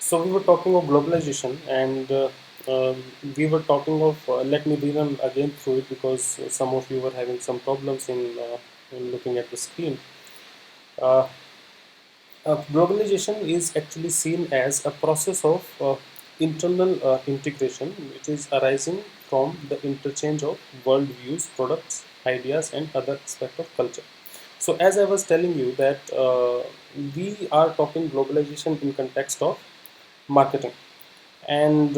So we were talking of globalization, and we were talking of. Let me rerun again through it because some of you were having some problems in looking at the screen. Uh, Globalization is actually seen as a process of internal integration, which is arising from the interchange of worldviews, products, ideas, and other aspects of culture. So, as I was telling you that we are talking globalization in context of marketing, and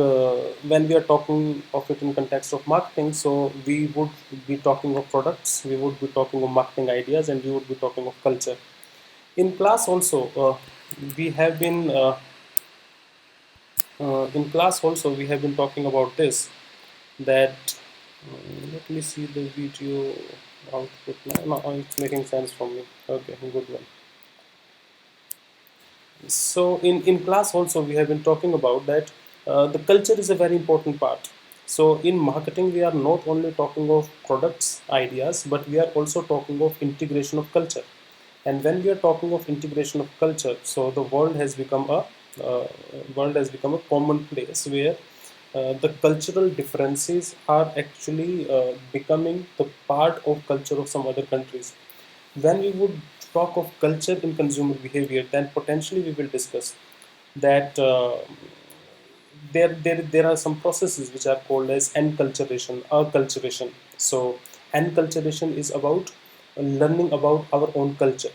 when we are talking of it in context of marketing, so we would be talking of products, we would be talking of marketing ideas, and we would be talking of culture. In class also, we have been in class also we have been talking about this, that let me see the video output now. No, it's making sense for me. Okay, good one. So in class also we have been talking about that the culture is a very important part. So in marketing we are not only talking of products, ideas, but we are also talking of integration of culture. And when we are talking of integration of culture, so the uh, world has become a common place where the cultural differences are actually becoming the part of culture of some other countries. When we would talk of culture in consumer behavior, then potentially we will discuss that there are some processes which are called as enculturation, acculturation. So enculturation is about learning about our own culture.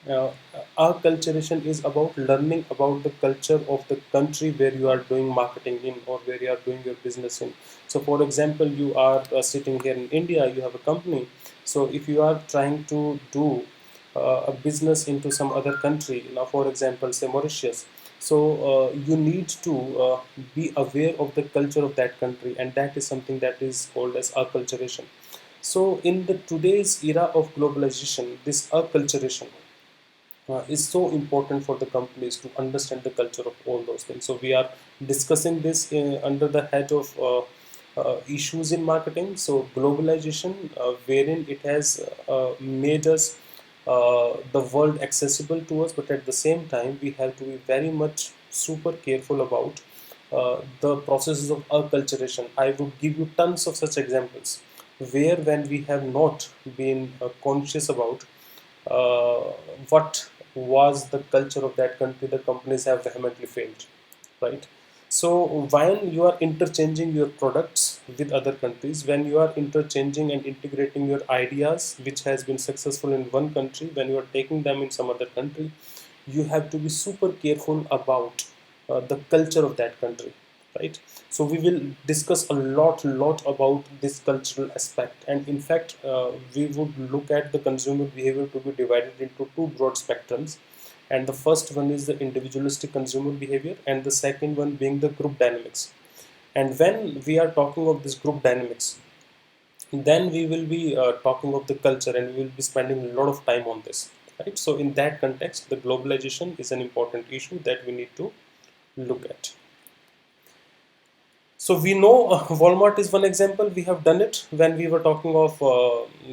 uh, acculturation is about learning about the culture of the country where you are doing marketing in, or where you are doing your business in. So for example, you are sitting here in India, you have a company. So if you are trying to do a business into some other country, now for example say Mauritius, so you need to be aware of the culture of that country, and that is something that is called as acculturation. So in the today's era of globalization, this acculturation is so important for the companies to understand the culture of all those things. So we are discussing this under the head of issues in marketing. So globalization, wherein it has made us the world accessible to us, but at the same time we have to be very much super careful about the processes of acculturation. I would give you tons of such examples where when we have not been conscious about uh, what was the culture of that country, the companies have vehemently failed, right? So when you are interchanging your products with other countries, when you are interchanging and integrating your ideas, which has been successful in one country, when you are taking them in some other country, you have to be super careful about the culture of that country, right? So we will discuss a lot about this cultural aspect, and in fact we would look at the consumer behavior to be divided into two broad spectrums. And the first one is the individualistic consumer behavior, and the second one being the group dynamics. And when we are talking of this group dynamics, then we will be talking of the culture, and we will be spending a lot of time on this, right? So in that context, the globalization is an important issue that we need to look at. So we know Walmart is one example. We have done it when we were talking of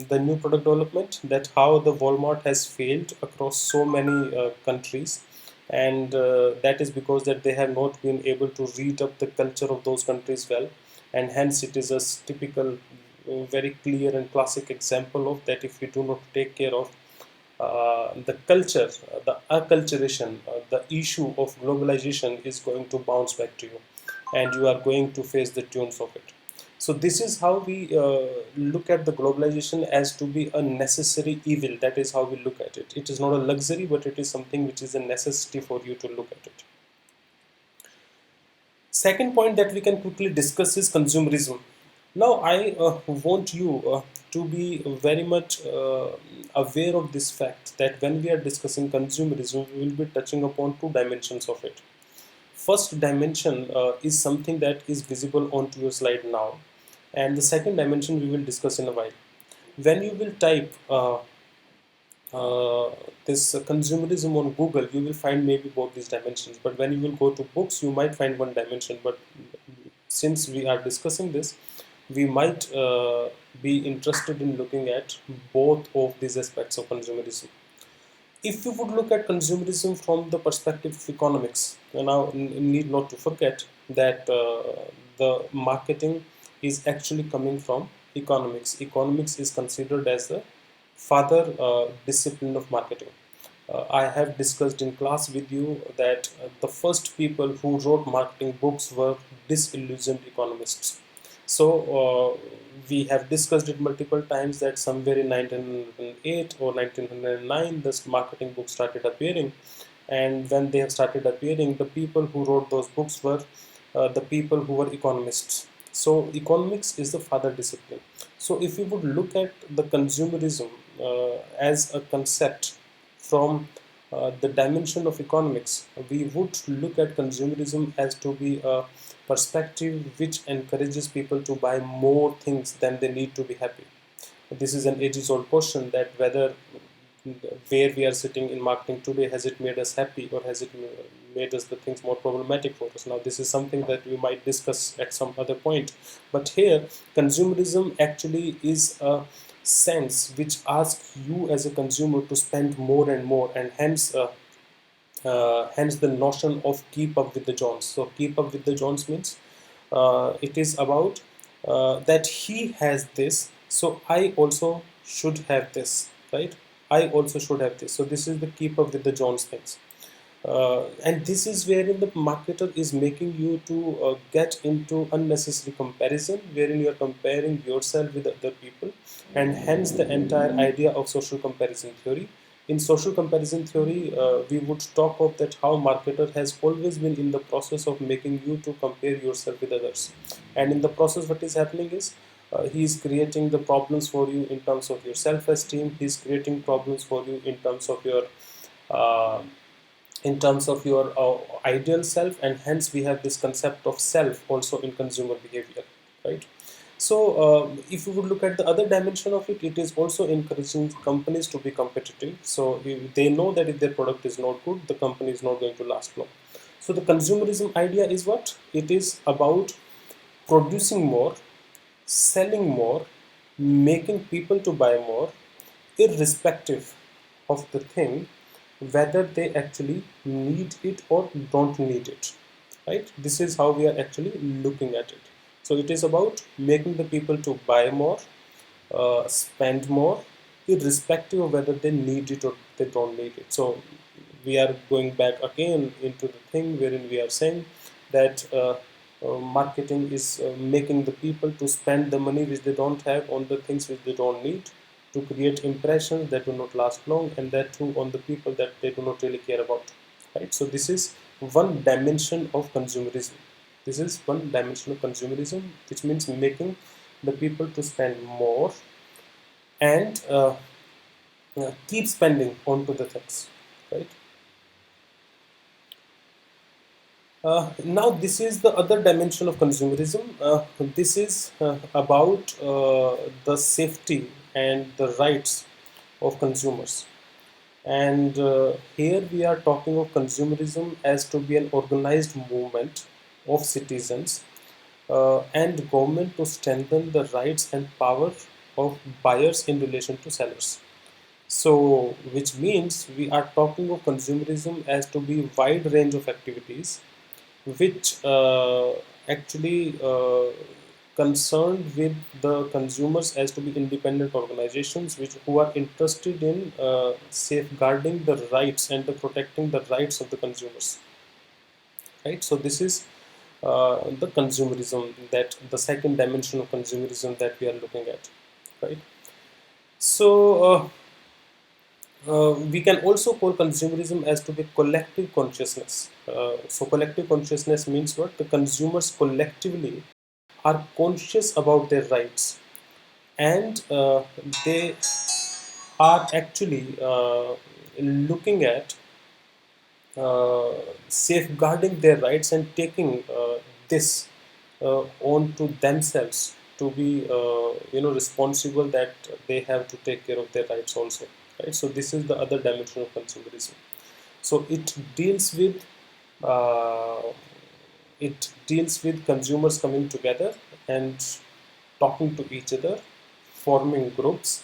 the new product development, that how the Walmart has failed across so many countries, and that is because that they have not been able to read up the culture of those countries well, and hence it is a typical, very clear and classic example of that. If we do not take care of the culture, the acculturation, the issue of globalization is going to bounce back to you, and you are going to face the tunes of it. So this is how we look at the globalization, as to be a necessary evil. That is how we look at it. It is not a luxury, but it is something which is a necessity for you to look at it. Second point that we can quickly discuss is consumerism. Now, I want you to be very much aware of this fact that when we are discussing consumerism, we will be touching upon two dimensions of it. First dimension is something that is visible onto your slide now, and the second dimension we will discuss in a while. When you will type uh, this consumerism on Google, you will find maybe both these dimensions. But when you will go to books, you might find one dimension. But since we are discussing this, we might be interested in looking at both of these aspects of consumerism. If you would look at consumerism from the perspective of economics, you now need not to forget that the marketing is actually coming from economics. Economics is considered as the father discipline of marketing. I have discussed in class with you that the first people who wrote marketing books were disillusioned economists. So we have discussed it multiple times that somewhere in 1908 or 1909 this marketing book started appearing, and when they have started appearing, the people who wrote those books were the people who were economists. So economics is the father discipline. So if you would look at the consumerism as a concept from the dimension of economics, we would look at consumerism as to be a perspective which encourages people to buy more things than they need to be happy. This is an ages-old question that whether where we are sitting in marketing today, has it made us happy or has it made us the things more problematic for us? Now, this is something that we might discuss at some other point. But here, consumerism actually is a sense which asks you as a consumer to spend more and more, and hence the notion of keep up with the Jones. So keep up with the Jones means it is about that he has this, so I also should have this, right? I also should have this. So this is the keep up with the Jones things. And this is wherein the marketer is making you to get into unnecessary comparison, wherein you are comparing yourself with other people, and hence the entire idea of social comparison theory. In social comparison theory, we would talk of that how marketer has always been in the process of making you to compare yourself with others, and in the process, what is happening is he is creating the problems for you in terms of your self-esteem. He is creating problems for you uh, in terms of your ideal self, and hence we have this concept of self also in consumer behavior, right? So if you would look at the other dimension of it, it is also encouraging companies to be competitive. So if they know that if their product is not good, the company is not going to last long. So the consumerism idea is what it is about: producing more, selling more, making people to buy more, irrespective of the thing, whether they actually need it or don't need it. Right? This is how we are actually looking at it. So it is about making the people to buy more, spend more, irrespective of whether they need it or they don't need it. So we are going back again into the thing wherein we are saying that marketing is making the people to spend the money which they don't have on the things which they don't need, to create impressions that do not last long, and that too on the people that they do not really care about. Right? So this is one dimension of consumerism. This is one dimension of consumerism, which means making the people to spend more and keep spending onto the things, right? Now this is the other dimension of consumerism. This is about the safety and the rights of consumers. And here we are talking of consumerism as to be an organized movement of citizens and government to strengthen the rights and power of buyers in relation to sellers. So, which means we are talking of consumerism as to be wide range of activities which actually concerned with the consumers as to be independent organizations which who are interested in safeguarding the rights and the protecting the rights of the consumers, right? So this is the consumerism, that the second dimension of consumerism that we are looking at, right? So we can also call consumerism as to be collective consciousness. So collective consciousness means what? The consumers collectively are conscious about their rights, and they are actually looking at uh, safeguarding their rights and taking this on to themselves to be responsible, that they have to take care of their rights also, right? So this is the other dimension of consumerism. So uh, it deals with consumers coming together and talking to each other, forming groups,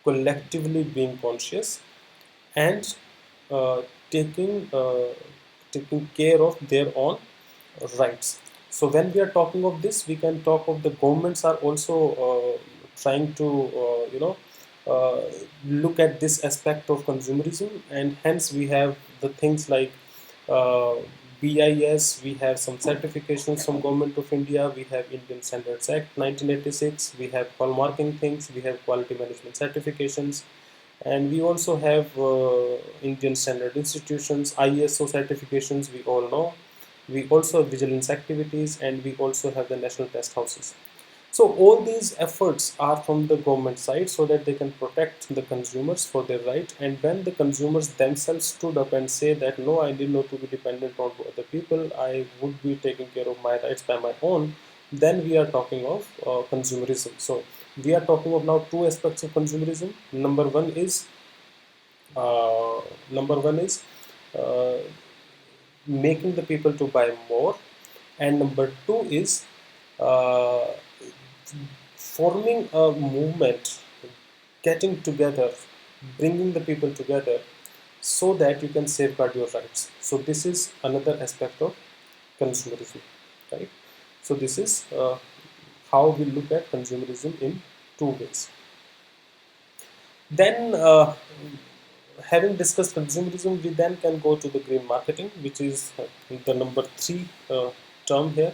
collectively being conscious, and uh, taking taking care of their own rights. So when we are talking of this, we can talk of the governments are also trying to uh, look at this aspect of consumerism, and hence we have the things like uh, BIS, we have some certifications from Government of India, we have Indian Standards Act 1986, we have hallmarking things, we have quality management certifications, and we also have Indian standard institutions, ISO certifications, we all know. We also have vigilance activities, and we also have the national test houses. So all these efforts are from the government side so that they can protect the consumers for their right. And when the consumers themselves stood up and say that no, I need not to be dependent on other people, I would be taking care of my rights by my own, then we are talking of consumerism. So we are talking of now two aspects of consumerism. Uh, number one is uh, making the people to buy more, and number two is uh, forming a movement, getting together, bringing the people together so that you can safeguard your rights. So this is another aspect of consumerism, right? So this is how we look at consumerism in two ways. Then, having discussed consumerism, we then can go to the green marketing, which is the number three term here.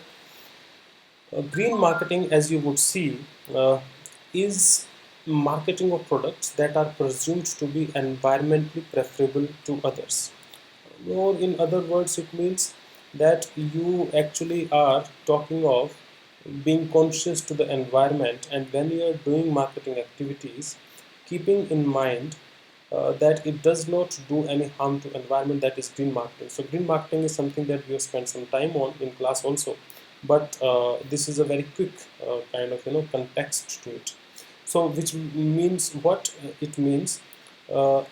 Green marketing, as you would see, is marketing of products that are presumed to be environmentally preferable to others. Or, in other words, it means that you actually are talking of being conscious to the environment, and when you are doing marketing activities, keeping in mind that it does not do any harm to environment. That is green marketing. So green marketing is something that we have spent some time on in class also, but this is a very quick kind of context to it. So which means what it means,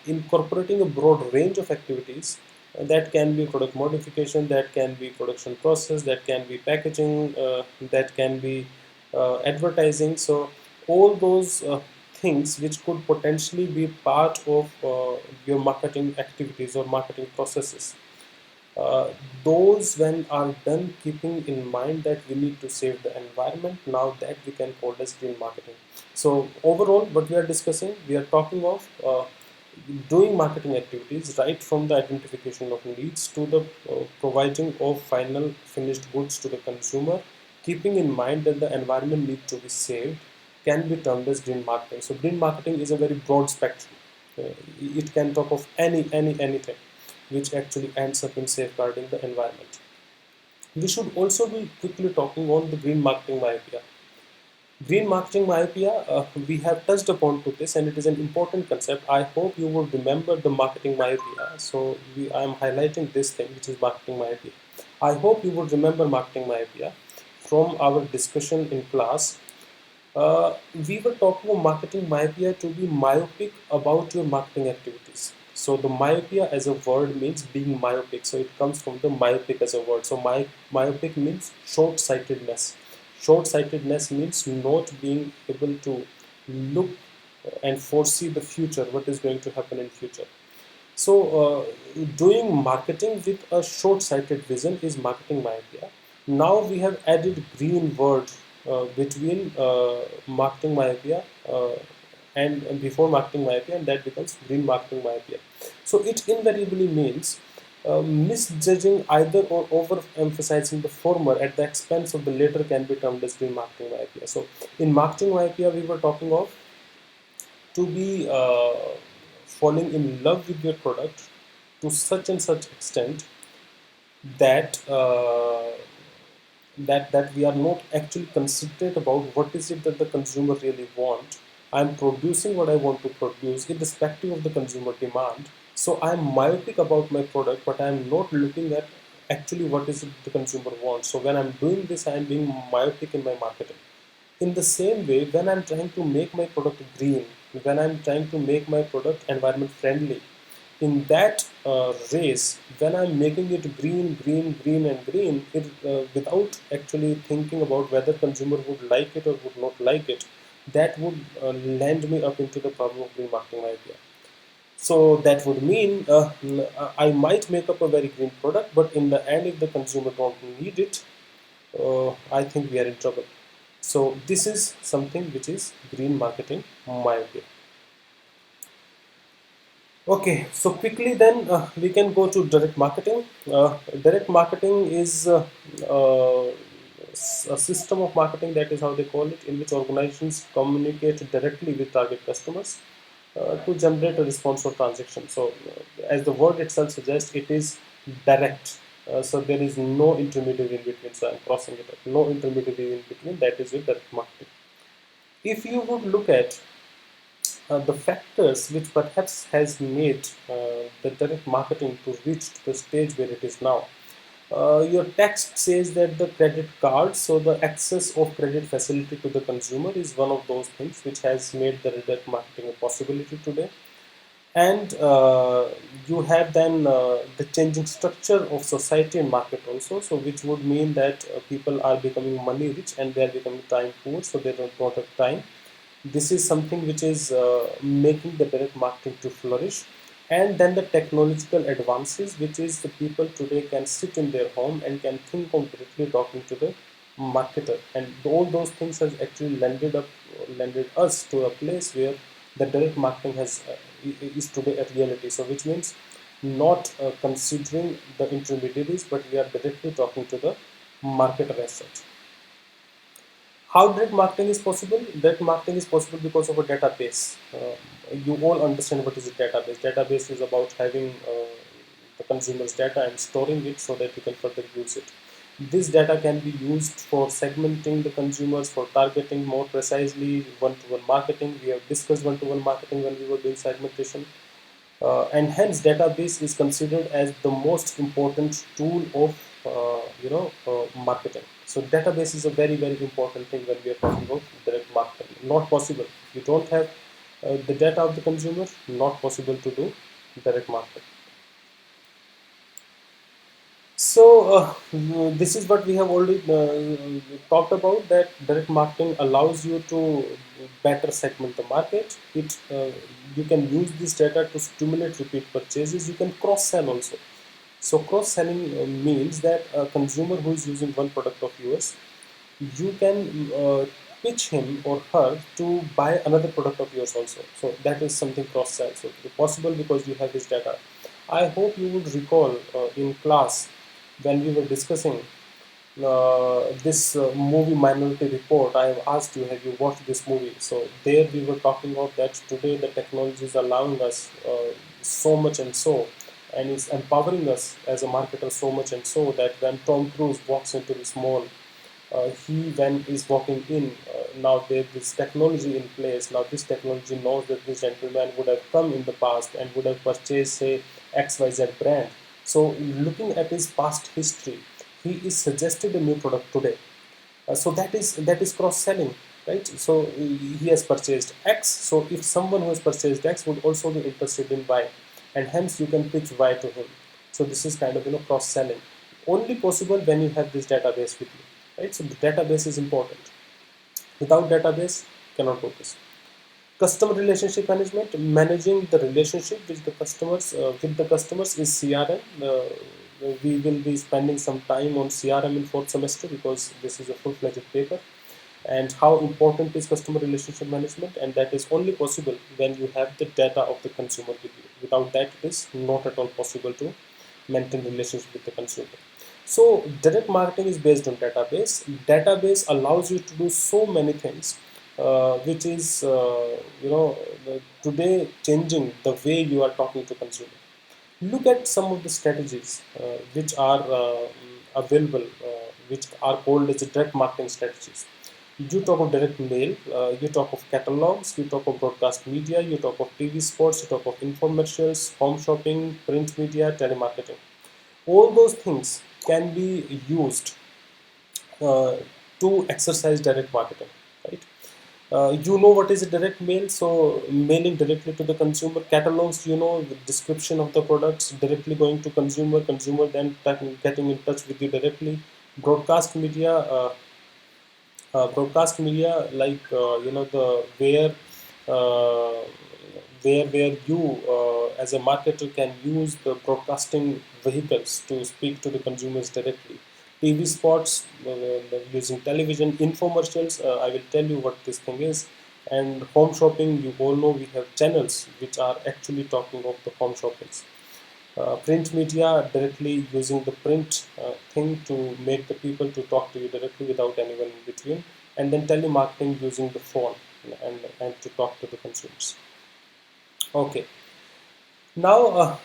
incorporating a broad range of activities that can be product modification, that can be production process, that can be packaging, that can be advertising. So all those things which could potentially be part of your marketing activities or marketing processes, uh, those when are done keeping in mind that we need to save the environment, now that we can call as green marketing. So overall, what we are discussing, we are talking of doing marketing activities right from the identification of needs to the providing of final finished goods to the consumer, keeping in mind that the environment needs to be saved, can be termed as green marketing. So green marketing is a very broad spectrum. It can talk of anything which actually ends up in safeguarding the environment. We should also be quickly talking on the green marketing myopia. Green marketing myopia, we have touched upon to this, and it is an important concept. I hope you will remember the marketing myopia. So I am highlighting this thing, which is marketing myopia. I hope you would remember marketing myopia from our discussion in class. We were talking about marketing myopia to be myopic about your marketing activities. So the myopia as a word means being myopic. So it comes from the myopic as a word. So myopic means short-sightedness. Short-sightedness means not being able to look and foresee the future, what is going to happen in future. So, doing marketing with a short-sighted vision is marketing myopia. Now we have added green word between marketing myopia and before marketing myopia, and that becomes green marketing myopia. So it invariably means misjudging either or overemphasizing the former at the expense of the latter can be termed as green marketing myopia. So in marketing myopia, we were talking of to be falling in love with your product to such and such extent that that we are not actually considerate about what is it that the consumer really want. I'm producing what I want to produce irrespective of the consumer demand. So I'm myopic about my product, but I'm not looking at actually what is it the consumer wants. So when I'm doing this, I'm being myopic in my marketing. In the same way, when I'm trying to make my product green, when I'm trying to make my product environment friendly, in that race, when I'm making it green, green, green, and green, without actually thinking about whether consumer would like it or would not like it, that would land me up into the problem of green marketing idea. So that would mean I might make up a very green product, but in the end, if the consumer don't need it, I think we are in trouble. So this is something which is green marketing, my opinion. Okay, so quickly then we can go to direct marketing. Direct marketing is a system of marketing, that is how they call it, in which organizations communicate directly with target customers to generate a response or transaction. So, as the word itself suggests, it is direct. So there is no intermediary in between. So I'm crossing it up. No intermediary in between. That is with direct marketing. If you would look at the factors which perhaps has made the direct marketing to reach the stage where it is now. Your text says that the credit card, so the access of credit facility to the consumer is one of those things which has made the direct marketing a possibility today. And you have then the changing structure of society and market also, so which would mean that people are becoming money rich and they are becoming time poor, so they don't have time. This is something which is making the direct marketing to flourish. And then the technological advances, which is the people today can sit in their home and can think of directly talking to the marketer, and all those things has actually landed us to a place where the direct marketing is today a reality. So which means not considering the intermediaries, but we are directly talking to the marketer as such. How direct marketing is possible? Direct marketing is possible because of a database. You all understand what is a database. Database is about having the consumer's data and storing it so that you can further use it. This data can be used for segmenting the consumers, for targeting more precisely, one-to-one marketing. We have discussed one-to-one marketing when we were doing segmentation. And hence database is considered as the most important tool of marketing. So database is a very very important thing when we are talking about direct marketing. Not possible if you don't have the data of the consumer, not possible to do direct marketing. So this is what we have already talked about, that direct marketing allows you to better segment the market. You can use this data to stimulate repeat purchases. You can cross sell also. So cross selling means that a consumer who is using one product of yours, you can pitch him or her to buy another product of yours also. So that is something cross sell. So it's possible because you have this data. I hope you would recall in class when we were discussing this movie Minority Report. I have asked you, have you watched this movie? So there we were talking about that today the technology is allowing us so much and so, and is empowering us as a marketer so much and so, that when Tom Cruise walks into this mall, he when is walking in, now there is technology in place. Now this technology knows that this gentleman would have come in the past and would have purchased, say, XYZ brand. So looking at his past history, he is suggested a new product today. So that is cross selling, right? So he has purchased X, so if someone who has purchased X would also be interested in Y, and hence you can pitch Y to him. So this is kind of cross selling, only possible when you have this database with you, right? So the database is important. Without database, cannot do this. Customer relationship management, managing the relationship with the customers is CRM. We will be spending some time on CRM in fourth semester because this is a full-fledged paper. And how important is customer relationship management, and that is only possible when you have the data of the consumer with you. Without that, it is not at all possible to maintain relationship with the consumer. So direct marketing is based on database. Database allows you to do so many things, which is today changing the way you are talking to consumer. Look at some of the strategies which are available, which are called as direct marketing strategies. You talk of direct mail, you talk of catalogs, you talk of broadcast media, you talk of TV spots, you talk of infomercials, home shopping, print media, telemarketing. All those things can be used uh, to exercise direct marketing, right? You know what is a direct mail, so mailing directly to the consumer. Catalogs, the description of the products directly going to consumer, consumer then getting in touch with you directly. Broadcast media, like the where uh, where you as a marketer can use the broadcasting vehicles to speak to the consumers directly. TV spots, using television, infomercials, I will tell you what this thing is. And home shopping, you all know we have channels which are actually talking of the home shoppings. Print media, directly using the print thing to make the people to talk to you directly without anyone in between. And then telemarketing using the phone and to talk to the consumers. Okay. Now,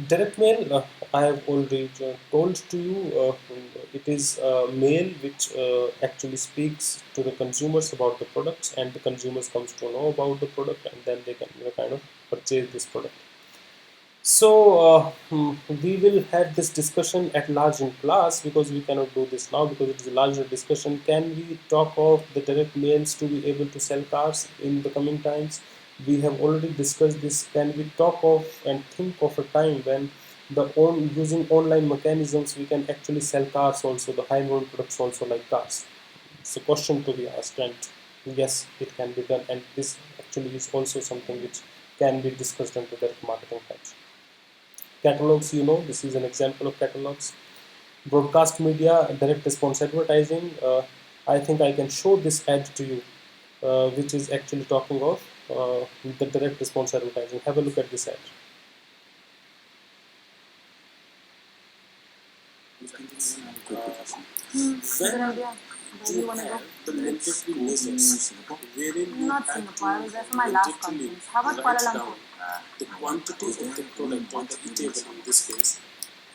direct mail, I have already told to you, it is mail which actually speaks to the consumers about the products, and the consumers comes to know about the product, and then they can, kind of purchase this product. So we will have this discussion at large in class, because we cannot do this now because it is a larger discussion. Can we talk of the direct mails to be able to sell cars in the coming times? We have already discussed this. Can we talk of and think of a time when using online mechanisms we can actually sell cars also, the high volume products also like cars? It's a question to be asked, and yes, it can be done. And this actually is also something which can be discussed under direct marketing types. Catalogs, this is an example of catalogs. Broadcast media, direct response advertising. I think I can show this ad to you, which is actually talking of the direct response advertising. Have a look at this ad. When do you have the mandatory measures wherein you have to mandatory write down the quantity of the product or the eatable in this case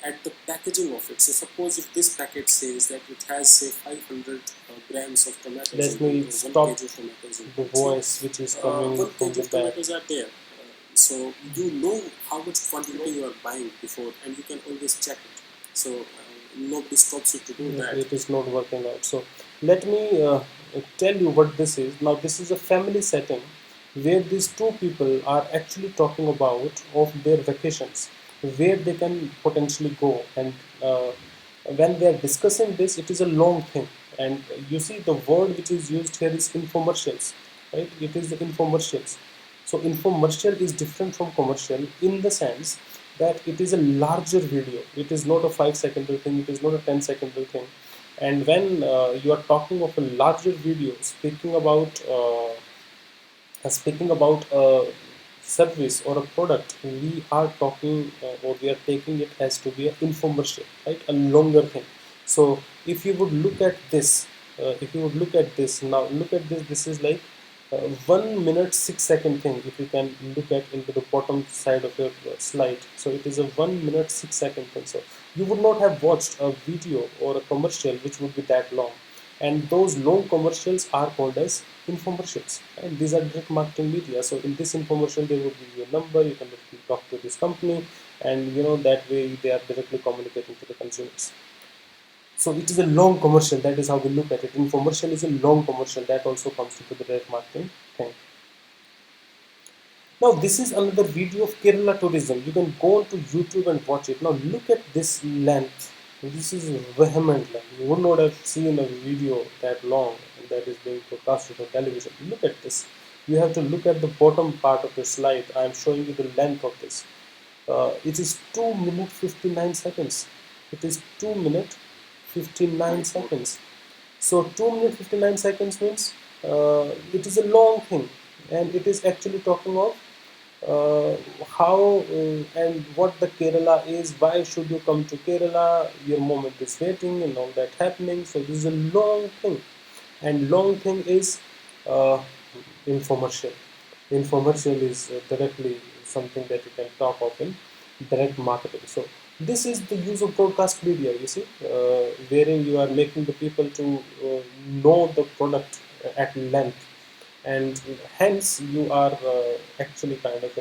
at the packaging of it. So suppose if this packet says that it has say 500 grams of tomatoes. Let me stop the voice which is coming from the back. Tomatoes are there. So you know how much quantity you are buying before, and you can always check it. So nobody stops you to do that. It is not working out. So let me tell you what this is. Now this is a family setting where these two people are actually talking about of their vacations, where they can potentially go. And when they are discussing this, it is a long thing. And you see the word which is used here is infomercials, right? It is the infomercials. So infomercial is different from commercial in the sense that it is a larger video. It is not a 5 second thing. It is not a 10 second thing. And when you are talking of a larger video, speaking about a service or a product, we are talking or we are taking it as to be an infomercial, right? A longer thing. So if you would look at this, now, look at this. This is like 1 minute 6 second thing. If you can look at into the bottom side of your slide, so it is a 1 minute 6 second thing. So you would not have watched a video or a commercial which would be that long, and those long commercials are called as infomercials, and these are direct marketing media. So in this infomercial they would give you a number, you can talk to this company, and that way they are directly communicating to the consumers. So it is a long commercial. That is how we look at it. Infomercial is a long commercial. That also comes into the direct marketing thing. Now this is another video of Kerala tourism. You can go on to YouTube and watch it. Now look at this length. This is vehement length. You would not have seen a video that long that is being broadcasted on television. Look at this. You have to look at the bottom part of the slide. I am showing you the length of this. It is 2 minutes 59 seconds. It is 2 minutes 59 seconds. So 2 minutes 59 seconds means it is a long thing, and it is actually talking of how and what the Kerala is. Why should you come to Kerala? Your moment is waiting and all that happening. So this is a long thing, and long thing is uh, infomercial. Infomercial is directly something that you can talk of in direct marketing. So this is the use of broadcast media, you see, wherein you are making the people to know the product at length, and hence you are actually kind of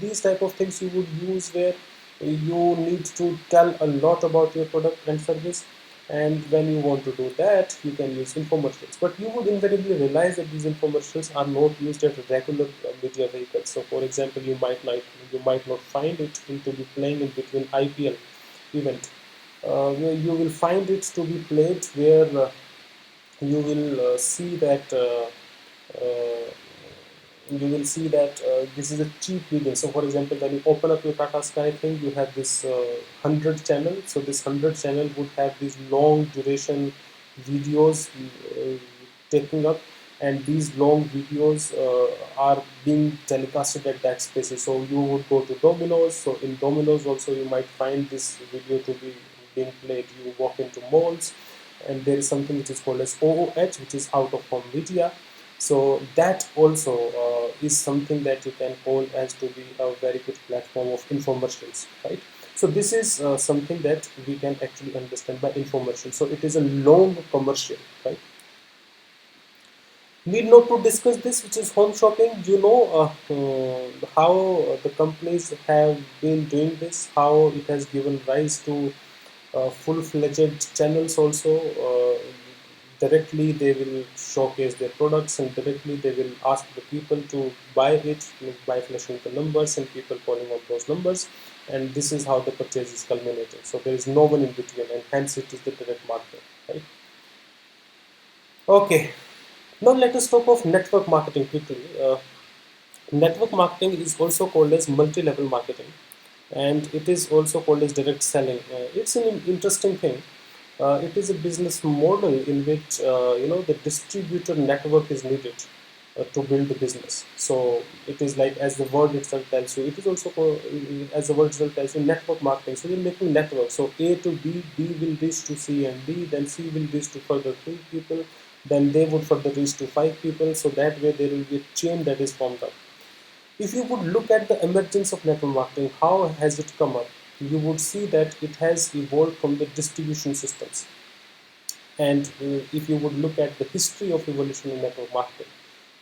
these type of things you would use where you need to tell a lot about your product and service. And when you want to do that, you can use infomercials, but you would invariably realize that these infomercials are not used at regular media vehicles. So for example, you might not find it to be playing in between IPL event. Where you will find it to be played where you will see that uh, you will see that this is a cheap medium. So, for example, when you open up your Tata Sky thing, you have this 100 channel. So, this 100 channel would have these long duration videos taking up, and these long videos are being telecasted at that spaces. So, you would go to Domino's. So, in Domino's also, you might find this video to be being played. You walk into malls, and there is something which is called as OOH, which is out of home media. So that also is something that you can call as to be a very good platform of infomercials, right? So this is something that we can actually understand by infomercial. So it is a long commercial, right? Need not to discuss this, which is home shopping. You know how the companies have been doing this, how it has given rise to full-fledged channels also. Directly they will showcase their products, and directly they will ask the people to buy it by flashing the numbers and people calling on those numbers, and this is how the purchase is culminated. So there is no one in between, and hence it is the direct market, right? Okay, now let us talk of network marketing quickly. Network marketing is also called as multi-level marketing, and it is also called as direct selling. It's an interesting thing. It is a business model in which the distributor network is needed to build the business. So it is like, as the word itself tells you, it is also as the word itself tells you, network marketing. So you're making network. So A to B, B will reach to C and D, then C will reach to further three people, then they would further reach to five people. So that way there will be a chain that is formed up. If you would look at the emergence of network marketing, how has it come up? You would see that it has evolved from the distribution systems. And if you would look at the history of evolution in network marketing,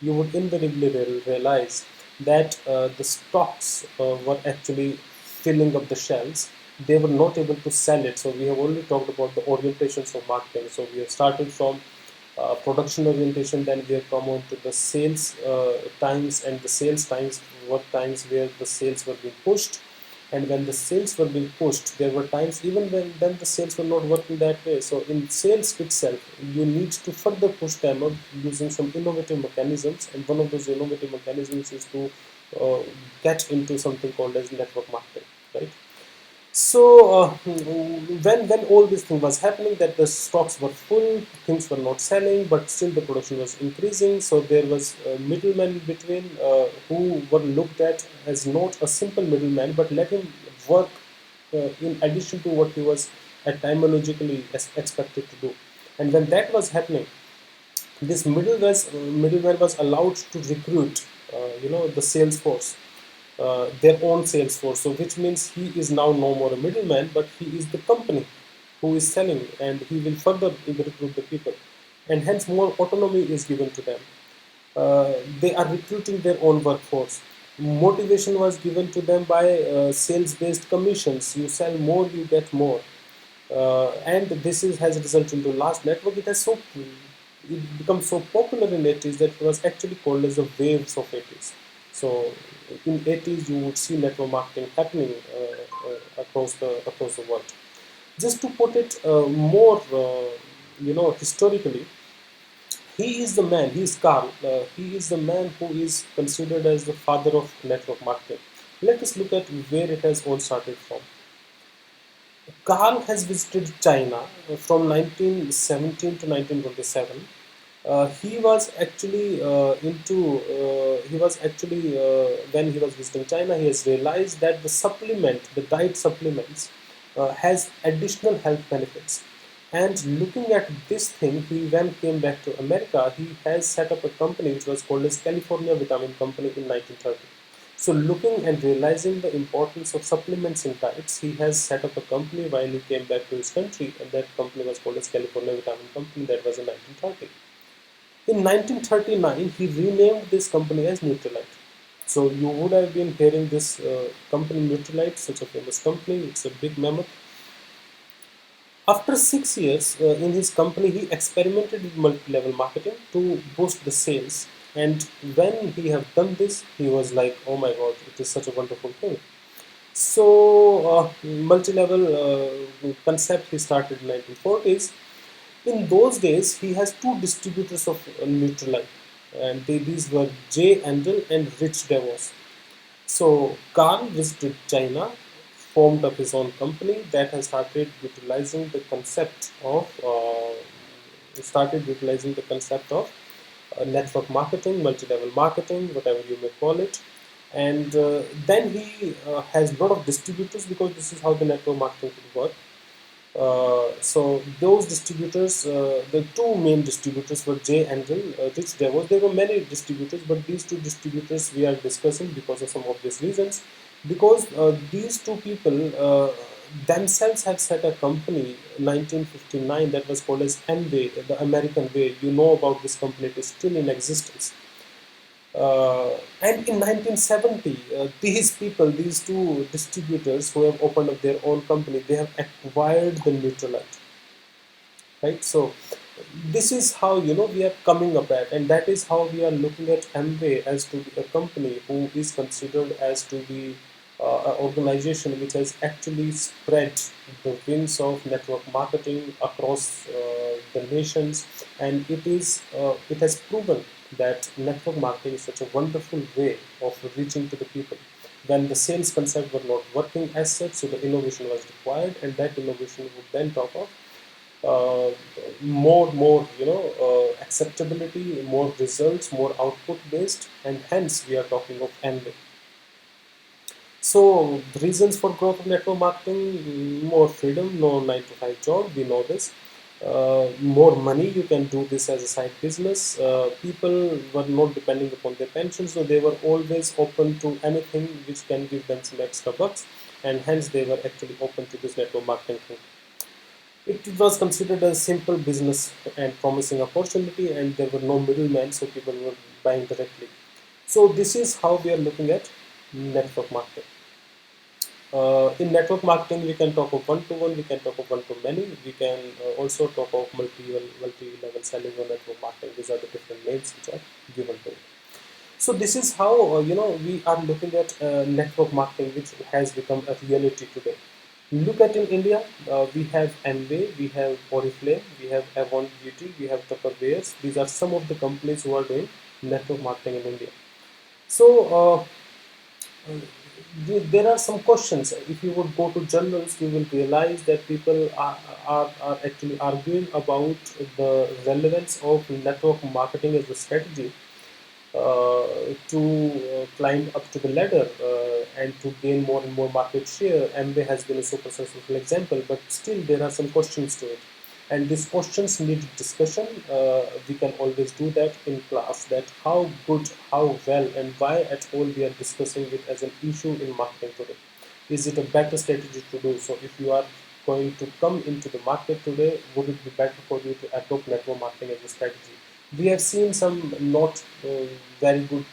you would invariably realize that the stocks were actually filling up the shelves. They were not able to sell it. So we have already talked about the orientations of marketing. So we have started from production orientation, then we have come on to the sales times, and the sales times were times where the sales were being pushed. And when the sales were being pushed, there were times even when then the sales were not working that way. So in sales itself, you need to further push them up using some innovative mechanisms, and one of those innovative mechanisms is to uh, get into something called as network marketing, right? So when all this thing was happening, that the stocks were full, things were not selling, but still the production was increasing. So there was a middleman in between who were looked at as not a simple middleman, but let him work in addition to what he was etymologically expected to do. And when that was happening, this middleman was allowed to recruit, the sales force, their own sales force. So which means he is now no more a middleman, but he is the company who is selling, and he will further recruit the people, and hence more autonomy is given to them. They are recruiting their own workforce. Motivation was given to them by sales-based commissions. You sell more, you get more. And this has resulted into large network. It becomes so popular in 80s that it was actually called as the waves of 80s. So in 80s you would see network marketing happening across the world. Just to put it more historically, he is the man. He is Carl. He is the man who is considered as the father of network marketing. Let us look at where it has all started from. Carl has visited China from 1917 to 1927. He was actually when he was visiting China, he has realized that the diet supplements, has additional health benefits. And looking at this thing, he then came back to America. He has set up a company which was called as California Vitamin Company in 1930. So looking and realizing the importance of supplements in diets, he has set up a company while he came back to his country, and that company was called as California Vitamin Company. That was in 1930. In 1939, he renamed this company as Nutrilite. So you would have been hearing this company Nutrilite, such a famous company. It's a big mammoth. After 6 years in his company, he experimented with multi-level marketing to boost the sales. And when he have done this, he was like, "Oh my God, it is such a wonderful thing." So, multi-level concept he started in 1940s. In those days, he has two distributors of Nutrilite. and these were Jay Andel and Rich DeVos. So Carl visited China, formed up his own company that has started utilizing the concept of network marketing, multi-level marketing, whatever you may call it. And then he has a lot of distributors, because this is how the network marketing could work. So those distributors, the two main distributors were J and Rich Devos. There were many distributors, but these two distributors we are discussing because of some obvious reasons. Because these two people themselves have set a company in 1959 that was called as Amway, the American Way. You know about this company; it is still in existence. And in 1970, these two distributors who have opened up their own company, they have acquired the Neutralite, right? So this is how we are coming up at, and that is how we are looking at Amway as to be a company who is considered as to be an organization which has actually spread the wings of network marketing across the nations, and it has proven that network marketing is such a wonderful way of reaching to the people. When the sales concept were not working as such, so the innovation was required, and that innovation would then talk of uh, more acceptability, more results, more output based, and hence we are talking of NLA. So the reasons for growth of network marketing: more freedom, no 9 to 5 job. We know this. More money, you can do this as a side business. People were not depending upon their pensions, so they were always open to anything which can give them some extra bucks, and hence they were actually open to this network marketing thing. It was considered a simple business and promising opportunity, and there were no middlemen, so people were buying directly. So this is how we are looking at network marketing. In network marketing, we can talk of one-to-one, we can talk of one-to-many, we can also talk of multi-level selling or network marketing. These are the different names which are given to it. So this is how we are looking at network marketing, which has become a reality today. Look at in India, we have Amway, we have Oriflame, we have Avon Beauty, we have Tupperwares. These are some of the companies who are doing network marketing in India. So there are some questions. If you would go to journals, you will realize that people are actually arguing about the relevance of network marketing as a strategy to climb up to the ladder and to gain more and more market share. Amway has been a super successful example, but still there are some questions to it. And these questions need discussion. We can always do that in class, that how good, how well, and why at all we are discussing it as an issue in marketing today. Is it a better strategy to do so? If you are going to come into the market today, would it be better for you to adopt network marketing as a strategy? We have seen some not very good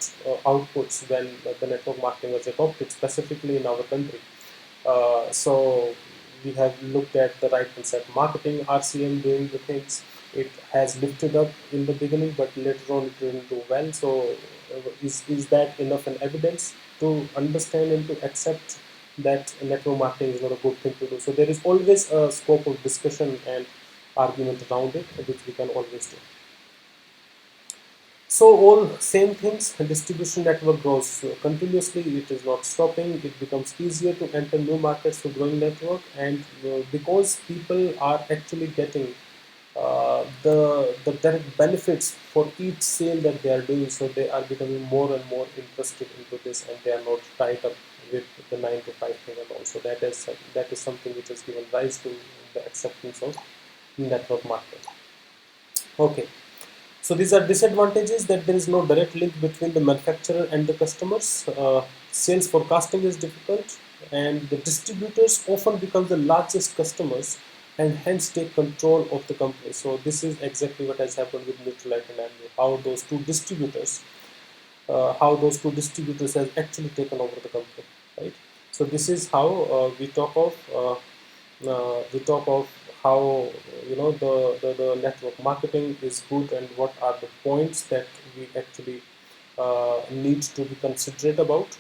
outputs when the network marketing was adopted, specifically in our country. So we have looked at the right concept marketing, RCM doing the things. It has lifted up in the beginning, but later on it didn't do well. So is that enough an evidence to understand and to accept that network marketing is not a good thing to do? So there is always a scope of discussion and argument around it, which we can always do. So all same things, distribution network grows continuously, it is not stopping, it becomes easier to enter new markets through growing network, and because people are actually getting the direct benefits for each sale that they are doing, so they are becoming more and more interested into this, and they are not tied up with the 9 to 5 thing and all. So that is something which has given rise to the acceptance of network marketing. Okay. So these are disadvantages: that there is no direct link between the manufacturer and the customers. Sales forecasting is difficult, and the distributors often become the largest customers and hence take control of the company. So this is exactly what has happened with Nutralite and Amway. How those two distributors have actually taken over the company, right? So this is how we talk of how the network marketing is good, and what are the points that we actually need to be considerate about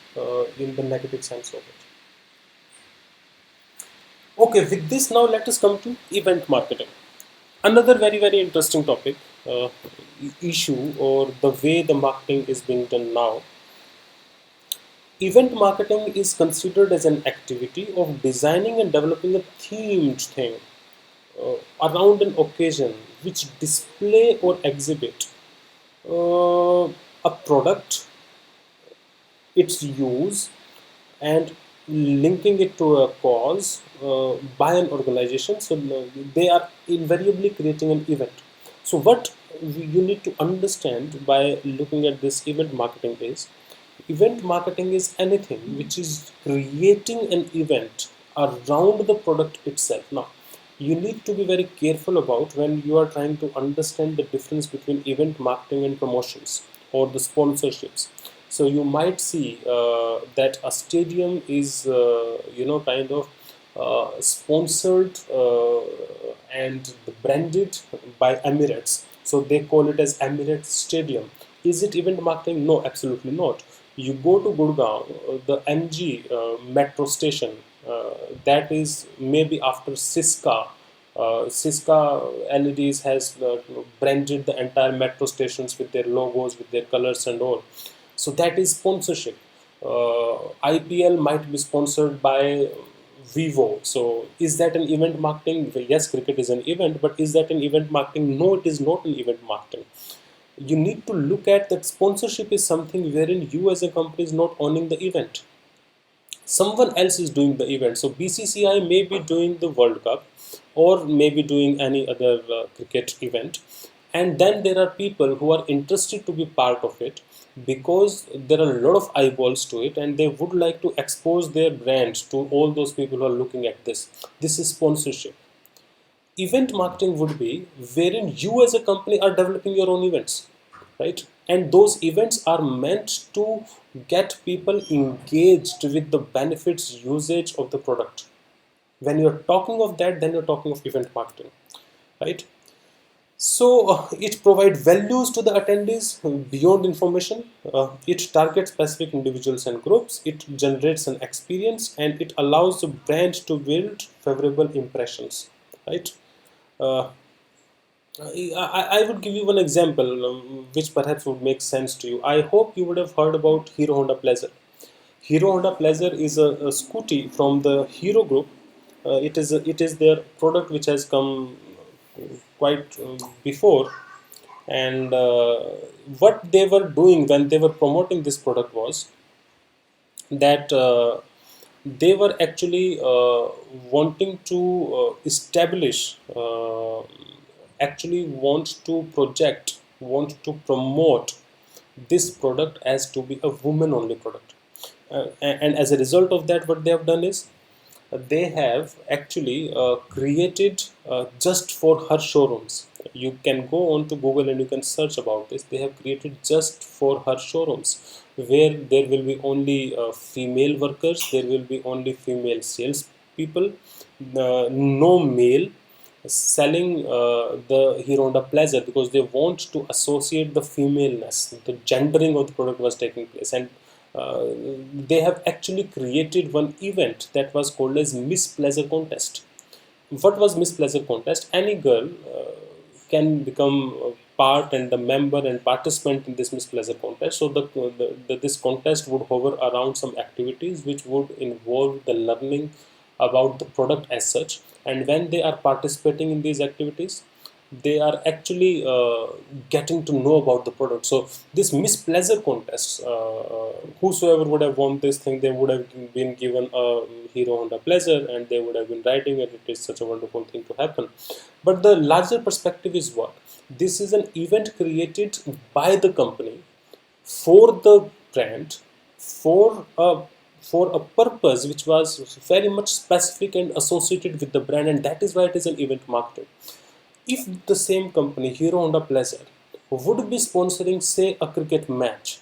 in the negative sense of it. Okay, with this now let us come to event marketing. Another very, very interesting topic. uh, issue or the way the marketing is being done now. Event marketing is considered as an activity of designing and developing a themed thing around an occasion which display or exhibit uh, a product, its use, and linking it to a cause by an organization. So they are invariably creating an event. So what you need to understand by looking at this event marketing is, event marketing is anything which is creating an event around the product itself. Now, you need to be very careful about when you are trying to understand the difference between event marketing and promotions or the sponsorships. So you might see that a stadium is, kind of sponsored and branded by Emirates. So they call it as Emirates Stadium. Is it event marketing? No, absolutely not. You go to Gurgaon, the MG metro station, that is maybe after Siska. Siska LEDs has branded the entire metro stations with their logos, with their colors and all. So that is sponsorship. IPL might be sponsored by Vivo. So is that an event marketing? Well, yes, cricket is an event, but is that an event marketing? No, it is not an event marketing. You need to look at that sponsorship is something wherein you as a company is not owning the event. Someone else is doing the event. So BCCI may be doing the World Cup or maybe doing any other cricket event, and then there are people who are interested to be part of it because there are a lot of eyeballs to it and they would like to expose their brand to all those people who are looking at this. This is sponsorship. Event marketing would be wherein you as a company are developing your own events, right? And those events are meant to get people engaged with the benefits usage of the product. When you're talking of that, then you're talking of event marketing, right? So it provides values to the attendees beyond information. It targets specific individuals and groups. It generates an experience and it allows the brand to build favorable impressions, right? uh, I would give you one example which perhaps would make sense to you. I hope you would have heard about Hero Honda Pleasure. Hero Honda Pleasure is a scooty from the Hero Group. It is their product which has come quite before, and what they were doing when they were promoting this product was that they were actually wanting to establish, actually want to promote this product as to be a woman only product. And as a result of that, what they have done is they have actually created just for her showrooms. You can go on to Google and you can search about this. They have created just for her showrooms where there will be only female workers, there will be only female sales people, no male selling the Hero Honda Pleasure, because they want to associate the femaleness, the gendering of the product was taking place. And uh, they have actually created one event that was called as Miss Pleasure Contest. What was Miss Pleasure Contest? Any girl can become a part and the member and participant in this Miss Pleasure Contest. So this contest would hover around some activities which would involve the learning about the product as such. And when they are participating in these activities, they are actually getting to know about the product. So this Miss Pleasure contest, whosoever would have won this thing, they would have been given a Hero Honda Pleasure and they would have been riding it. It is such a wonderful thing to happen. But the larger perspective is what? This is an event created by the company for the brand, for a purpose which was very much specific and associated with the brand, and that is why it is an event marketing. If the same company, Hero Honda Pleasure, would be sponsoring, say, a cricket match,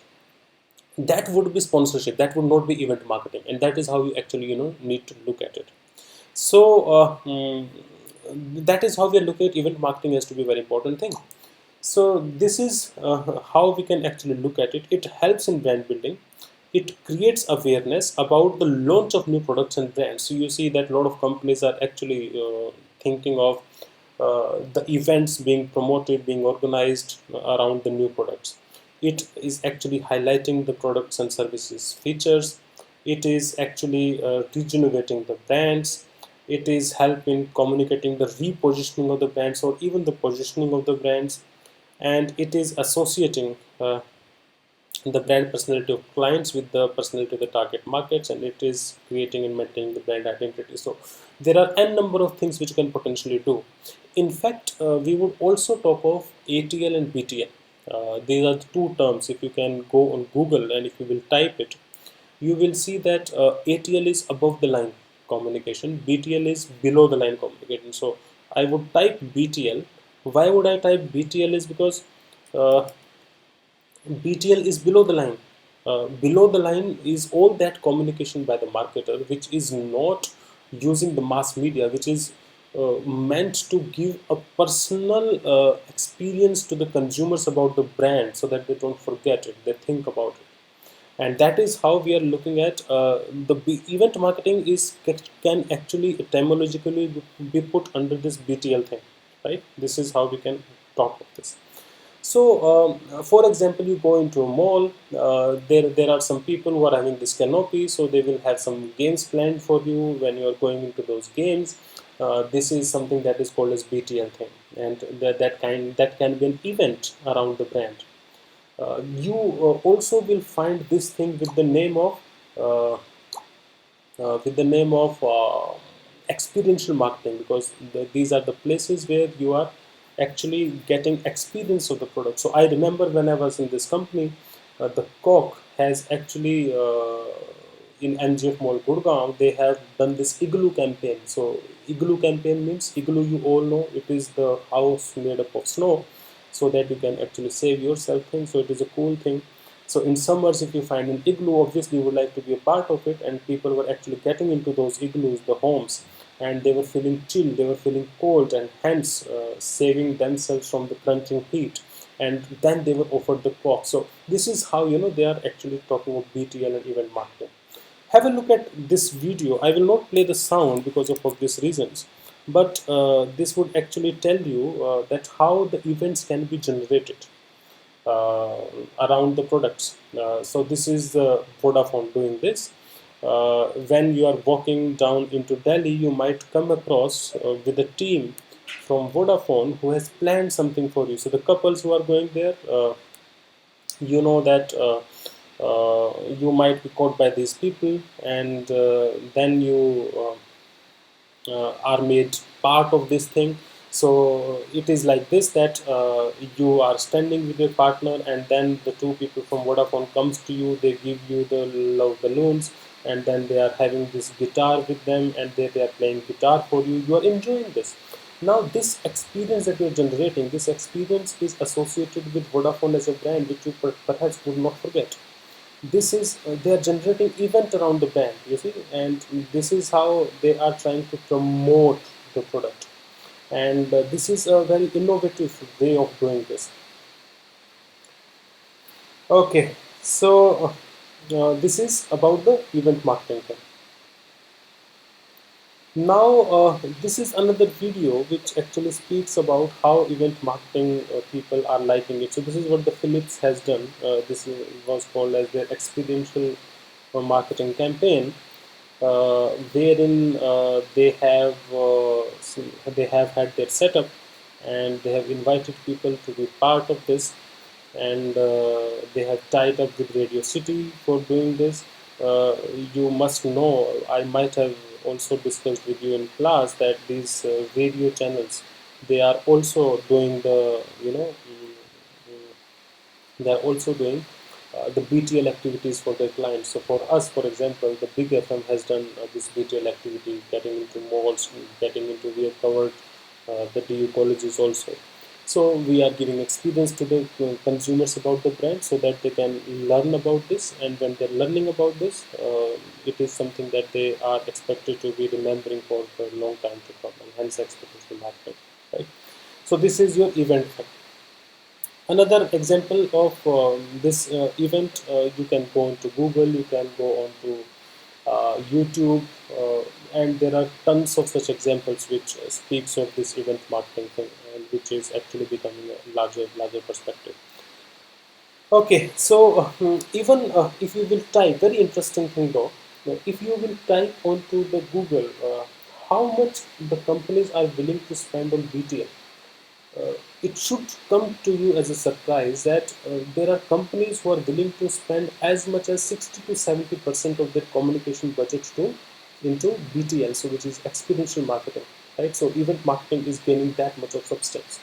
that would be sponsorship. That would not be event marketing, and that is how you actually need to look at it. So that is how we look at event marketing as to be a very important thing. So this is how we can actually look at it. It helps in brand building. It creates awareness about the launch of new products and brands. So you see that a lot of companies are actually thinking of the events being promoted, being organized around the new products. It is actually highlighting the products and services features. It is actually regenerating the brands. It is helping communicating the repositioning of the brands or even the positioning of the brands, and it is associating the brand personality of clients with the personality of the target markets, and it is creating and maintaining the brand identity. So there are n number of things which you can potentially do. In fact, we would also talk of ATL and BTL. These are the two terms. If you can go on Google and if you will type it, you will see that ATL is above the line communication, BTL is below the line communication. So I would type BTL. Why would I type BTL? Is because uh, BTL is below the line. Below the line is all that communication by the marketer, which is not using the mass media, which is meant to give a personal experience to the consumers about the brand so that they don't forget it, they think about it. And that is how we are looking at event marketing is can actually etymologically be put under this BTL thing, right? This is how we can talk of this. So, for example, you go into a mall. There are some people who are having this canopy, so they will have some games planned for you when you are going into those games. This is something that is called as BTL thing, and that can be an event around the brand. You also will find this thing uh, with the name of experiential marketing, because these are the places where you are actually getting experience of the product. So I remember when I was in this company, the Coke has actually in NGF Mall Gurgaon, they have done this igloo campaign. So igloo campaign means igloo, you all know, it is the house made up of snow, so that you can actually save yourself things. So it is a cool thing. So in summers, if you find an igloo, obviously you would like to be a part of it, and people were actually getting into those igloos, the homes, and they were feeling chill, they were feeling cold, and hence saving themselves from the crunching heat. And then they were offered the pork. So this is how they are actually talking about BTL and event marketing. Have a look at this video. I will not play the sound because of obvious reasons, but this would actually tell you that how the events can be generated uh, around the products. So this is Vodafone doing this. When you are walking down into Delhi, you might come across with a team from Vodafone who has planned something for you. So the couples who are going there, you know that you might be caught by these people, and then you are made part of this thing. So it is like this, that you are standing with your partner, and then the two people from Vodafone comes to you, they give you the love balloons, and then they are having this guitar with them, and they are playing guitar for you. You are enjoying this. Now this experience that you're generating, this experience is associated with Vodafone as a brand, which you perhaps would not forget. This is they are generating event around the brand, you see, and this is how they are trying to promote the product. And this is a very innovative way of doing this. Okay, so this is about the event marketing thing. Now, this is another video which actually speaks about how event marketing people are liking it. So this is what the Philips has done. Was called as their experiential marketing campaign, wherein they have had their setup, and they have invited people to be part of this, and they have tied up with Radio City for doing this. You must know, I might have also discussed with you in class that these radio channels, they are also doing the they are also doing the BTL activities for their clients. So for us, for example, the Big FM has done this BTL activity, getting into malls, getting into, we have covered the DU colleges also. So we are giving experience to the consumers about the brand so that they can learn about this, and when they're learning about this, it is something that they are expected to be remembering for a long time to come, and hence expectation marketing, right? So this is your event. Another example of this event, you can go into Google, you can go on to YouTube, and there are tons of such examples which speaks of this event marketing thing, and which is actually becoming a larger perspective. Okay, so even if you will type, very interesting thing though, if you will type onto the Google how much the companies are willing to spend on BTL, it should come to you as a surprise that there are companies who are willing to spend as much as 60 to 70% of their communication budget to into BTL, so which is experiential marketing, right? So event marketing is gaining that much of substance,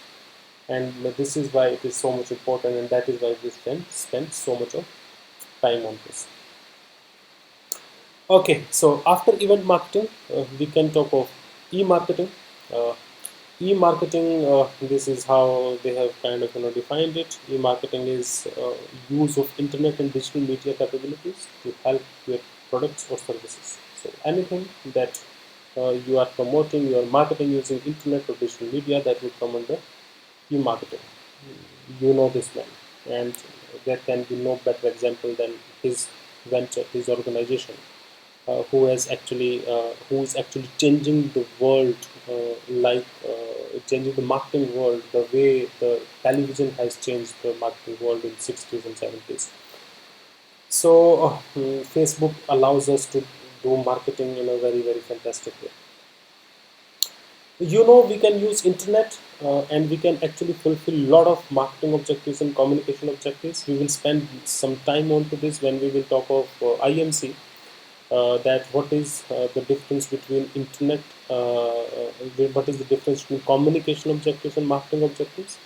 and this is why it is so much important, and that is why we spend so much of time on this. Okay, so after event marketing, we can talk of e-marketing. Uh, E-marketing, this is how they have kind of defined it. E-marketing is use of internet and digital media capabilities to help your products or services. So anything that you are promoting, you are marketing using internet or digital media, that would come under e-marketing. You know this man, and there can be no better example than his venture, his organization, who is actually changing the world, changing the marketing world the way the television has changed the marketing world in 60s and 70s. So Facebook allows us to do marketing in a very fantastic way. We can use internet, and we can actually fulfill a lot of marketing objectives and communication objectives. We will spend some time onto this when we will talk of IMC, that what is the difference between internet, what is the difference between communication objectives and marketing objectives.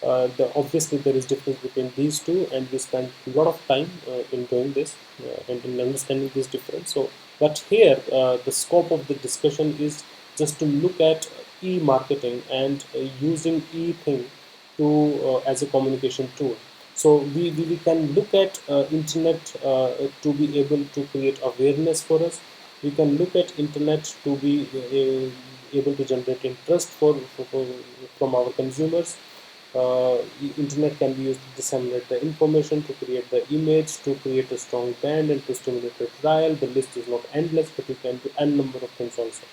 Obviously there is difference between these two, and we spend a lot of time in doing this and in understanding this difference. So but here the scope of the discussion is just to look at e-marketing and using e-thing to as a communication tool. So we can look at internet to be able to create awareness for us. We can look at internet to be able to generate interest from our consumers. Internet can be used to disseminate the information, to create the image, to create a strong brand, and to stimulate a trial. The list is not endless, but you can do n number of things also,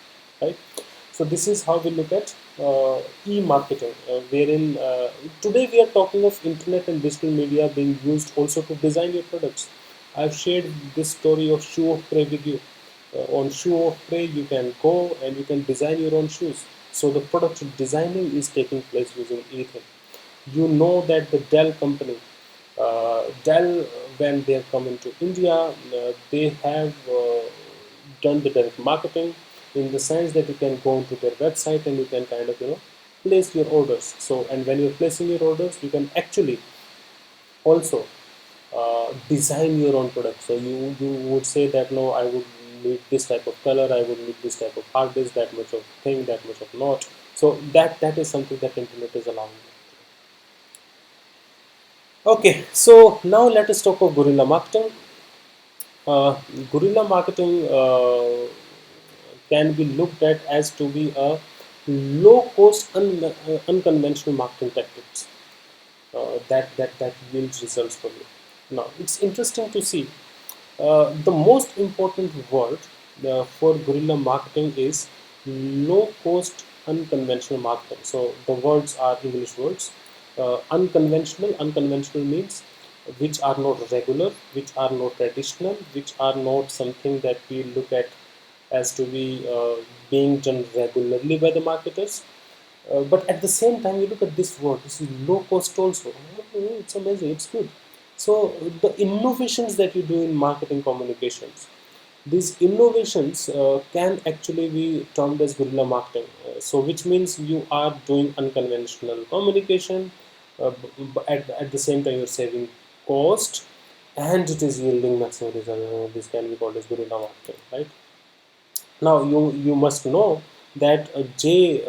right? So this is how we look at e-marketing, wherein today we are talking of internet and digital media being used also to design your products. I've shared this story of shoe of prey with you. On shoe of prey, you can go and you can design your own shoes. So the product designing is taking place using e-thing. You know that the Dell company, Dell, when they have come into India, they have done the direct marketing in the sense that you can go into their website and you can kind of place your orders. So and when you're placing your orders, you can actually also design your own product. So you would say that no, I would need this type of color, I would need this type of hard disk, that much of thing, that much of not. So that is something that internet is allowing. Okay, so now let us talk of guerrilla marketing. Uh, Guerrilla marketing can be looked at as to be a low cost, unconventional marketing tactics that yields results for you. Now, it's interesting to see the most important word for guerrilla marketing is low cost unconventional marketing. So the words are English words. Unconventional means which are not regular, which are not traditional, which are not something that we look at as to be being done regularly by the marketers. But at the same time, you look at this word, this is low cost also. It's amazing, it's good. So the innovations that you do in marketing communications, these innovations can actually be termed as guerrilla marketing. So which means you are doing unconventional communication, at the same time you're saving cost, and it is yielding maximum result. This can be called as guerrilla marketing, right? Now, you must know that J.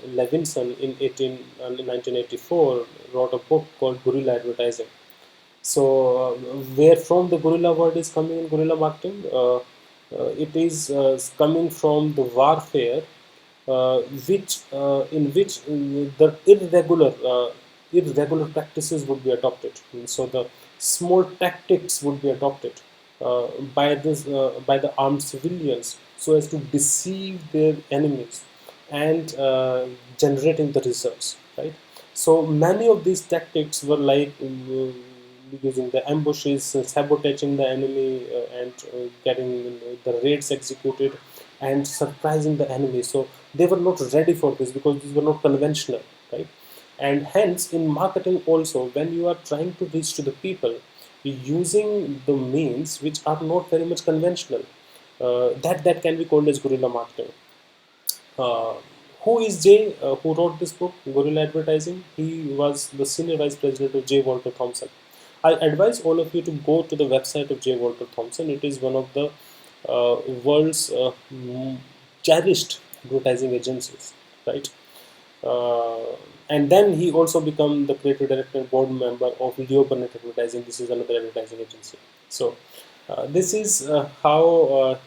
Levinson in 1984 wrote a book called Guerrilla Advertising. So, where from the guerrilla word is coming in guerrilla marketing? It is coming from the warfare, which in which the irregular practices would be adopted. So the small tactics would be adopted. uh, by the armed civilians so as to deceive their enemies and generating the results, right? So many of these tactics were like using the ambushes, sabotaging the enemy, and getting the raids executed and surprising the enemy. So they were not ready for this because these were not conventional, right? And hence in marketing also, when you are trying to reach to the people using the means which are not very much conventional, that can be called as guerrilla marketing. uh, who is Jay? Who wrote this book, Guerrilla Advertising? He was the senior vice president of J. Walter Thompson. I advise all of you to go to the website of J. Walter Thompson. It is one of the world's cherished advertising agencies, right? Uh, and then he also became the creative director and board member of Leo Burnett Advertising. This is another advertising agency. So this is how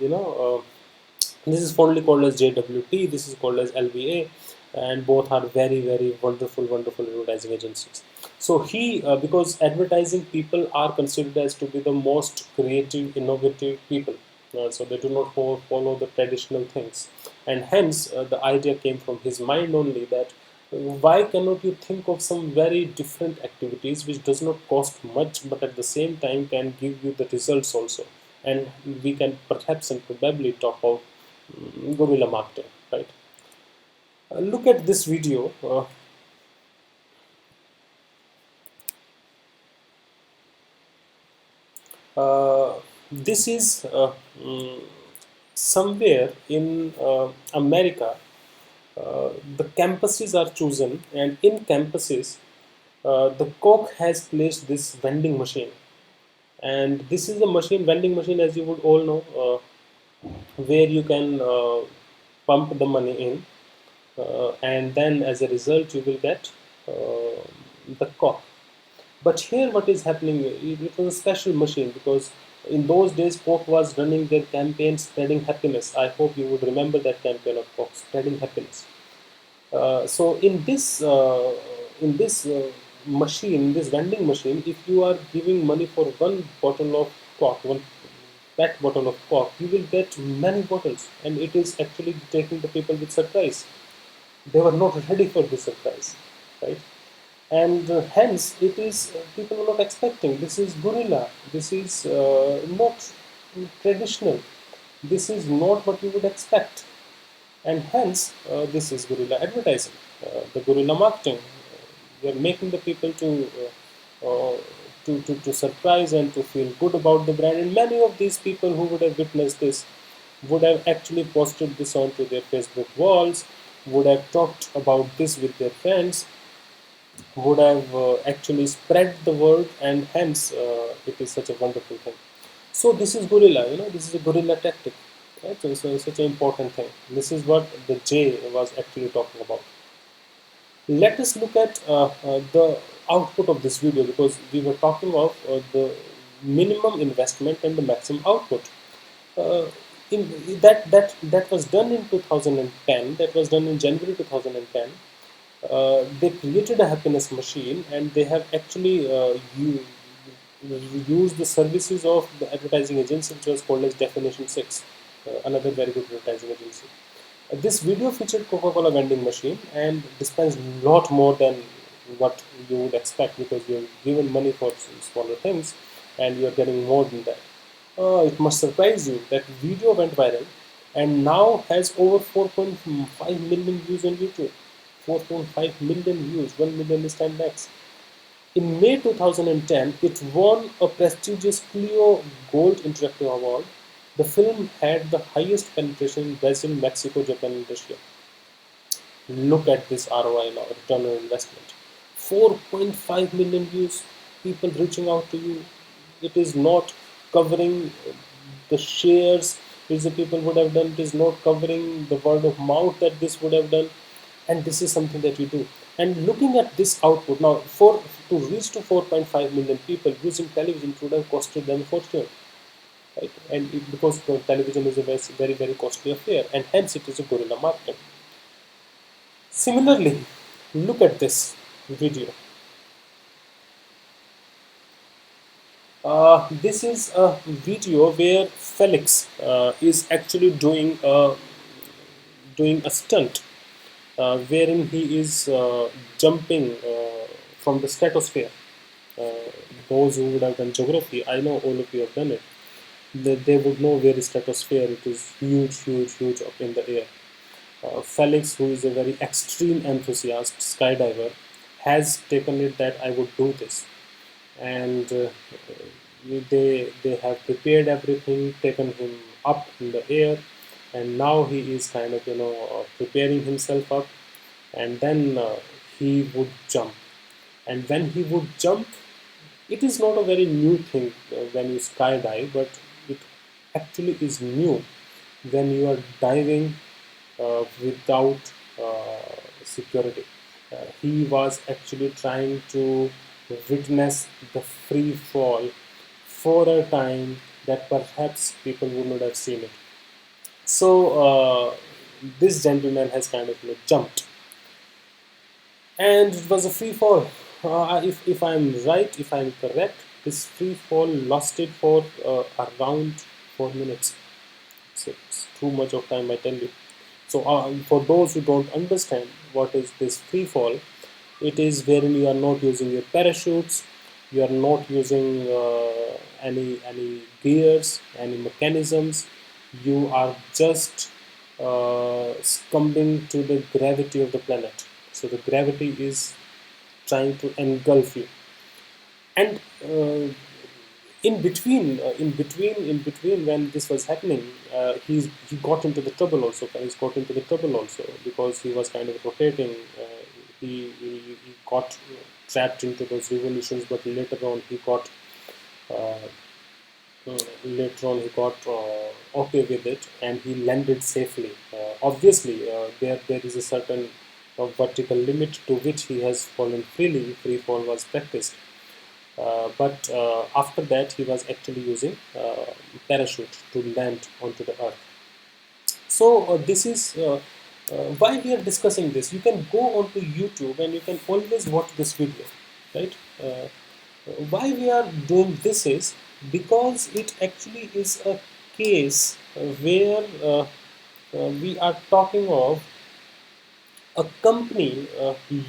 this is fondly called as JWT. This is called as LVA, and both are very very wonderful wonderful advertising agencies. So he because advertising people are considered as to be the most creative, innovative people. So they do not follow the traditional things, and hence the idea came from his mind only that why cannot you think of some very different activities which does not cost much but at the same time can give you the results also, and we can perhaps and probably talk of guerrilla marketing, right? Look at this video. This is somewhere in America. The campuses are chosen, and in campuses, the Coke has placed this vending machine, and this is a machine, vending machine, as you would all know, where you can pump the money in, and then as a result, you will get the Coke. But here, what is happening? It was a special machine because in those days, Coke was running their campaign spreading happiness. I hope you would remember that campaign of Coke, spreading happiness. So in this machine, this vending machine, if you are giving money for one bottle of Coke, one pet bottle of Coke, you will get many bottles, and it is actually taking the people with surprise. They were not ready for this surprise, right? And hence it is people are not expecting. This is guerrilla. This is not traditional. This is not what you would expect, and hence this is guerrilla advertising, the guerrilla marketing. We are making the people to surprise and to feel good about the brand. And many of these people who would have witnessed this would have actually posted this onto their Facebook walls, would have talked about this with their friends, would have actually spread the word, and hence it is such a wonderful thing. So this is guerrilla, this is a guerrilla tactic, right? So it's such an important thing. This is what the J was actually talking about. Let us look at the output of this video, because we were talking of the minimum investment and the maximum output. Uh, that was done in 2010. That was done in January 2010. They created a happiness machine, and they have actually used the services of the advertising agency which was called as Definition 6, another very good advertising agency. This video featured Coca-Cola vending machine and dispensed a lot more than what you would expect, because you're given money for smaller things and you're getting more than that. It must surprise you that video went viral and now has over 4.5 million views on YouTube. 4.5 million views, 1 million is 10 lakhs. In May 2010, it won a prestigious Clio Gold Interactive Award. The film had the highest penetration in Brazil, Mexico, Japan, and Russia. Look at this ROI now, return on investment. 4.5 million views, people reaching out to you. It is not covering the shares which the people would have done, it is not covering the word of mouth that this would have done, and this is something that we do. And looking at this output now, for to reach to 4.5 million people using television would have costed them a fortune, right? And because television is a very very costly affair, and hence it is a guerrilla marketing. Similarly, look at this video. This is a video where Felix is actually doing a stunt wherein he is jumping from the stratosphere. Uh, those who would have done geography, I know all of you have done it. They would know where is stratosphere. It is huge, huge, huge up in the air. Felix, who is a very extreme enthusiast skydiver, has taken it that I would do this, and they have prepared everything, taken him up in the air, and now he is kind of preparing himself up, and then he would jump, and when he would jump, it is not a very new thing when you skydive, but it actually is new when you are diving without security. He was actually trying to witness the free fall for a time that perhaps people would not have seen it. So this gentleman has kind of jumped, and it was a free fall. If I'm right, if I'm correct, this free fall lasted for around 4 minutes. So it's too much of time, I tell you. So for those who don't understand what is this free fall, it is wherein you are not using your parachutes, you are not using any gears, any mechanisms. You are just succumbing to the gravity of the planet. So the gravity is trying to engulf you, and in between when this was happening, he got into the trouble also. He's got into the trouble also because he was kind of rotating. He got trapped into those revolutions, but uh, later on he got okay with it, and he landed safely. Obviously, there is a certain vertical limit to which he has fallen freely. Free fall was practiced, but after that, he was actually using parachute to land onto the earth. So this is why we are discussing this. You can go onto YouTube and you can always watch this video, right? Why we are doing this is because it actually is a case where we are talking of a company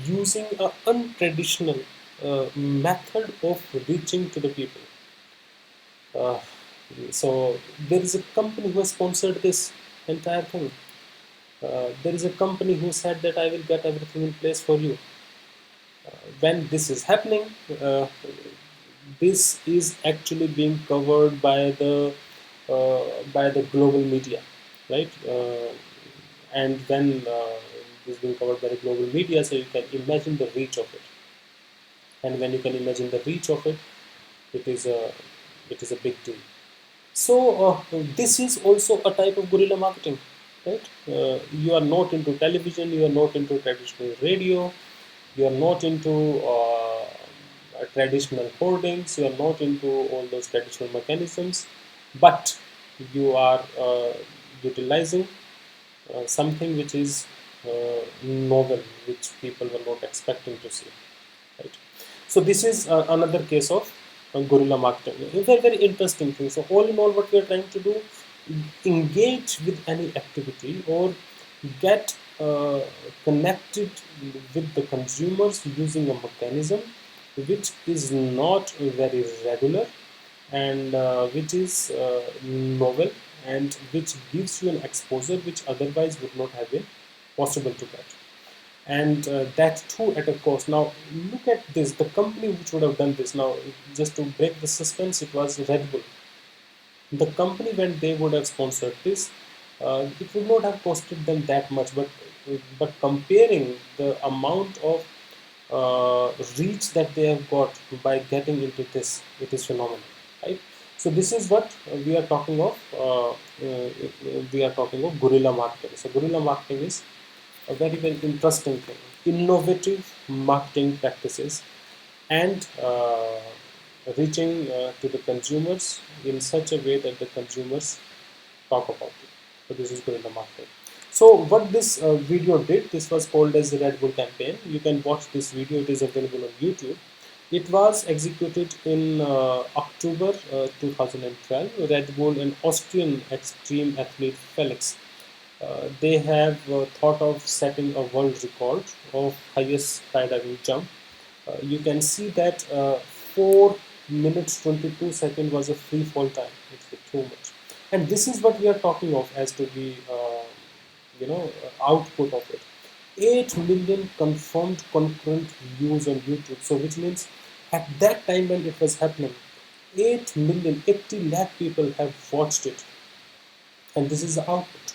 using an untraditional method of reaching to the people. Uh, so there is a company who has sponsored this entire thing. There is a company who said that I will get everything in place for you. When this is happening, this is actually being covered uh, by the global media, right? And when this is being covered by the global media, so you can imagine the reach of it. And when you can imagine the reach of it, it is a big deal. So this is also a type of guerrilla marketing, right? You are not into television, you are not into traditional radio, you are not into traditional hoardings, you are not into all those traditional mechanisms, but you are utilizing something which is novel, which people were not expecting to see. Right. So this is another case of guerrilla marketing. It's a very interesting thing. So all in all, what we are trying to do, engage with any activity or get connected with the consumers using a mechanism which is not very regular, and which is novel, and which gives you an exposure which otherwise would not have been possible to get, and that too at a cost. Now look at this, the company which would have done this. Now, just to break the suspense, it was Red Bull. The company, when they would have sponsored this, it would not have costed them that much, but comparing the amount of reach that they have got by getting into this, it is phenomenal, right? So this is what we are talking of. We are talking of guerrilla marketing. So guerrilla marketing is a very, very interesting thing, innovative marketing practices, and reaching to the consumers in such a way that the consumers talk about it. So this is guerrilla marketing. So what this video did, this was called as the Red Bull campaign. You can watch this video, it is available on YouTube. It was executed in October 2012. Red Bull and Austrian extreme athlete Felix. They have thought of setting a world record of highest skydiving jump. You can see that 4 minutes 22 seconds was a free fall time. It's too much. And this is what we are talking of as to the output of it. 8 million confirmed concurrent views on YouTube. So which means at that time when it was happening, 8 million, 80 lakh people have watched it, and this is the output.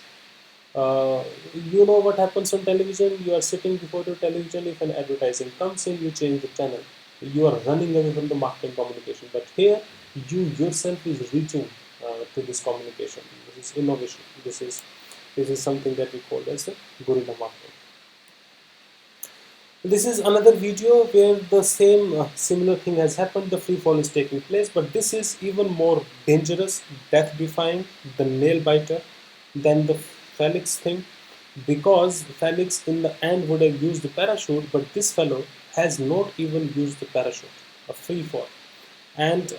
You know what happens on television? You are sitting before the television. If an advertising comes in, you change the channel. You are running away from the marketing communication. But here, you yourself is reaching to this communication. This is innovation. This is something that we call as the guerrilla marketing. This is another video where the same similar thing has happened. The free fall is taking place, but this is even more dangerous, death-defying, the nail biter than the Felix thing, because Felix in the end would have used the parachute, but this fellow has not even used the parachute, a free fall. And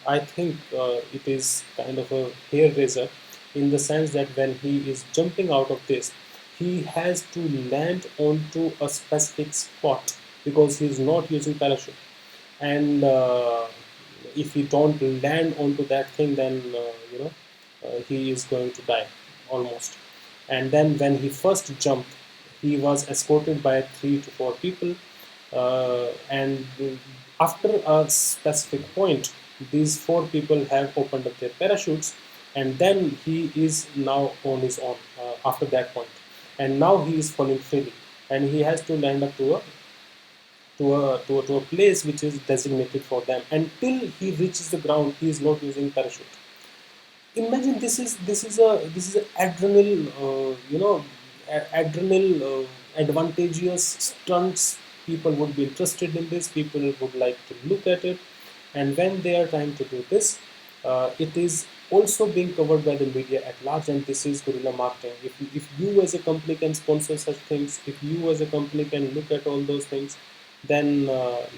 I think it is kind of a hair raiser in the sense that when he is jumping out of this, he has to land onto a specific spot because he is not using parachute. And if he don't land onto that thing, then he is going to die almost. And then when he first jumped, he was escorted by 3 to 4 people, and after a specific point, these 4 people have opened up their parachutes, and then he is now on his own after that point, and now he is falling freely, and he has to land up to a place which is designated for them. Until he reaches the ground, he is not using parachute. Imagine this is a adrenal adrenal advantageous stunts. People would be interested in this, people would like to look at it, and when they are trying to do this, it is also being covered by the media at large, and this is guerrilla marketing. If you as a company can sponsor such things, if you as a company can look at all those things, then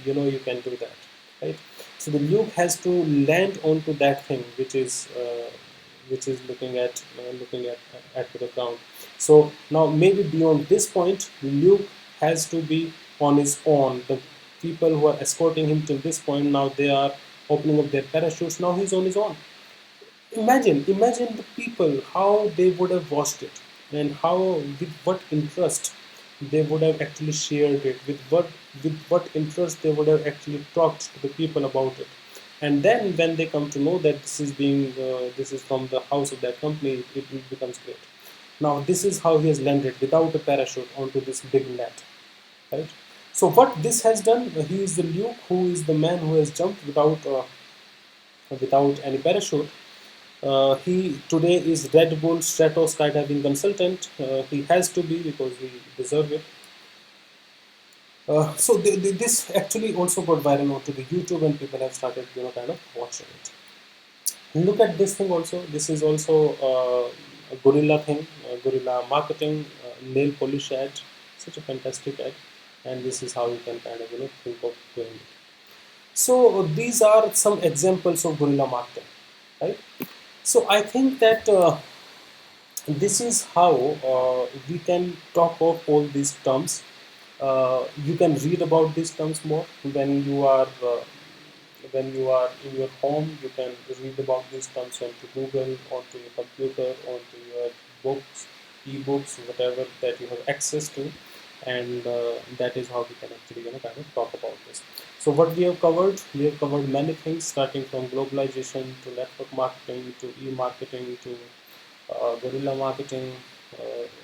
you can do that, right? So the Luke has to land onto that thing which is looking at the ground. So now maybe beyond this point, Luke has to be on his own. The people who are escorting him till this point, now they are opening up their parachutes. Now he's on his own. Imagine the people, how they would have watched it, and how, with what interest they would have actually shared it, with what interest they would have actually talked to the people about it. And then when they come to know that this is from the house of that company, it becomes great. Now this is how he has landed without a parachute onto this big net, right? So what this has done, he is the Luke who is the man who has jumped without any parachute. He today is Red Bull Strato skydiving consultant. He has to be because he deserves it. So this actually also got viral onto the YouTube, and people have started kind of watching it. Look at this thing also. This is also a guerrilla thing, guerrilla marketing, nail polish ad. Such a fantastic ad, and this is how you can kind of think of doing it. So these are some examples of guerrilla marketing, right? So I think that this is how we can talk of all these terms. You can read about these terms more when you are in your home. You can read about these terms onto Google, onto your computer, onto your books, e-books, whatever that you have access to, and that is how we can actually kind of talk about this. So what we have covered many things, starting from globalization to network marketing to e-marketing to guerrilla marketing,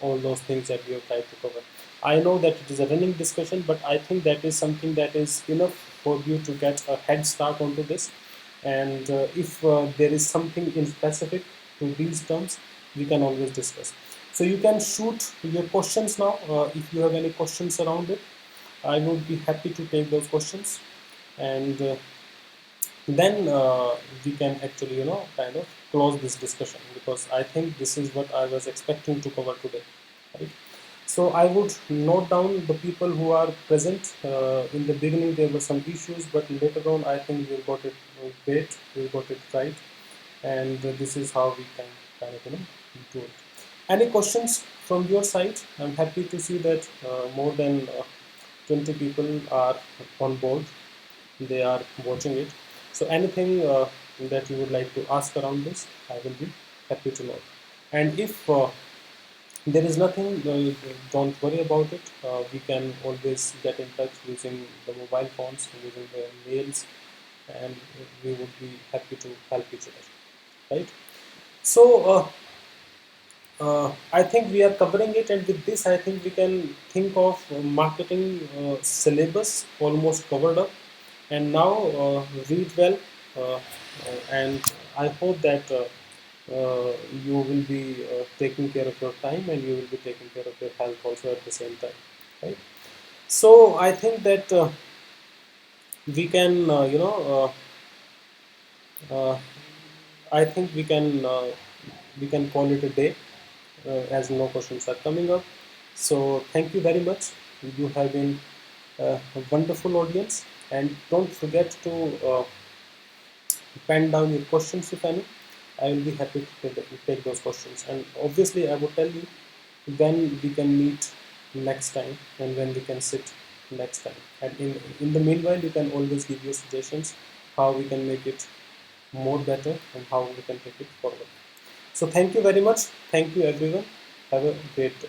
all those things that we have tried to cover. I know that it is a running discussion, but I think that is something that is enough for you to get a head start onto this. And if there is something in specific to these terms, we can always discuss. So you can shoot your questions now. If you have any questions around it, I would be happy to take those questions, and then we can actually kind of close this discussion, because I think this is what I was expecting to cover today, right? So I would note down the people who are present. In the beginning, there were some issues, but later on, I think we got it great. We got it right, and this is how we can kind of do it. Any questions from your side? I'm happy to see that more than 20 people are on board. They are watching it. So anything that you would like to ask around this, I will be happy to know. And if there is nothing, don't worry about it. We can always get in touch using the mobile phones, using the mails, and we would be happy to help each other, right? So I think we are covering it, and with this, I think we can think of marketing syllabus almost covered up. And now read well, and I hope that you will be taking care of your time, and you will be taking care of your health also at the same time, right? So I think that we can, uh, I think we can call it a day, as no questions are coming up. So thank you very much. You have been a wonderful audience, and don't forget to pen down your questions if any. I will be happy to take those questions. And obviously, I would tell you when we can meet next time and when we can sit next time. And in the meanwhile, you can always give your suggestions how we can make it more better and how we can take it forward. So thank you very much. Thank you everyone. Have a great day.